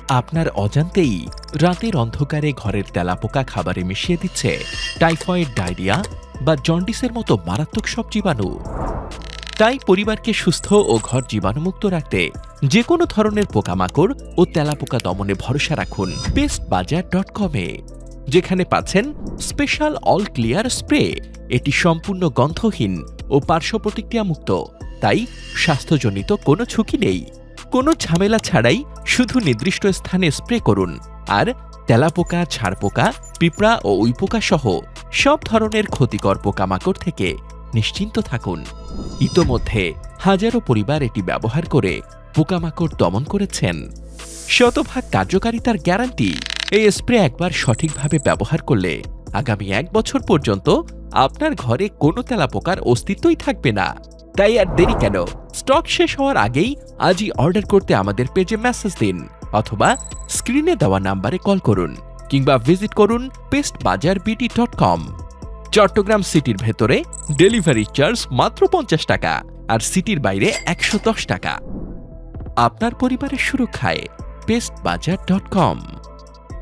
আপনার অজান্তেই রাতের অন্ধকারে ঘরের তেলাপোকা খাবারে মিশিয়ে দিচ্ছে টাইফয়েড, ডায়রিয়া বা জন্ডিসের মতো মারাত্মক সব জীবাণু। তাই পরিবারকে সুস্থ ও ঘর জীবাণুমুক্ত রাখতে যে কোনো ধরনের পোকামাকড় ও তেলাপোকা দমনে ভরসা রাখুন pestbazaar.com-এ, যেখানে পাচ্ছেন স্পেশাল অল ক্লিয়ার স্প্রে। এটি সম্পূর্ণ গন্ধহীন ও পার্শ্ব প্রতিক্রিয়ামুক্ত, তাই স্বাস্থ্যজনিত কোনো ঝুঁকি নেই। কোনো ঝামেলা ছাড়াই শুধু নির্দিষ্ট স্থানে স্প্রে করুন, আর তেলাপোকা, ঝাড়পোকা, পিঁপড়া ও উইপোকা সহ সব ধরনের ক্ষতিকর পোকামাকড় থেকে নিশ্চিন্ত থাকুন। ইতোমধ্যে হাজারো পরিবার এটি ব্যবহার করে পোকামাকড় দমন করেছেন। শতভাগ কার্যকারিতার গ্যারান্টি। এই স্প্রে একবার সঠিকভাবে ব্যবহার করলে আগামী 1 বছর পর্যন্ত আপনার ঘরে কোনো তেলাপোকার অস্তিত্বই থাকবে না। তাই আর দেরি কেন? স্টক শেষ হওয়ার আগেই আজই অর্ডার করতে আমাদের পেজে মেসেজ দিন, অথবা স্ক্রিনে দেওয়া নাম্বারে কল করুন, কিংবা ভিজিট করুন pestbazaarbd.com। চট্টগ্রাম সিটির ভেতরে ডেলিভারি চার্জ মাত্র 50 টাকা, আর সিটির বাইরে 110 টাকা। আপনার পরিবারের সুরক্ষায় pestbazaar.com।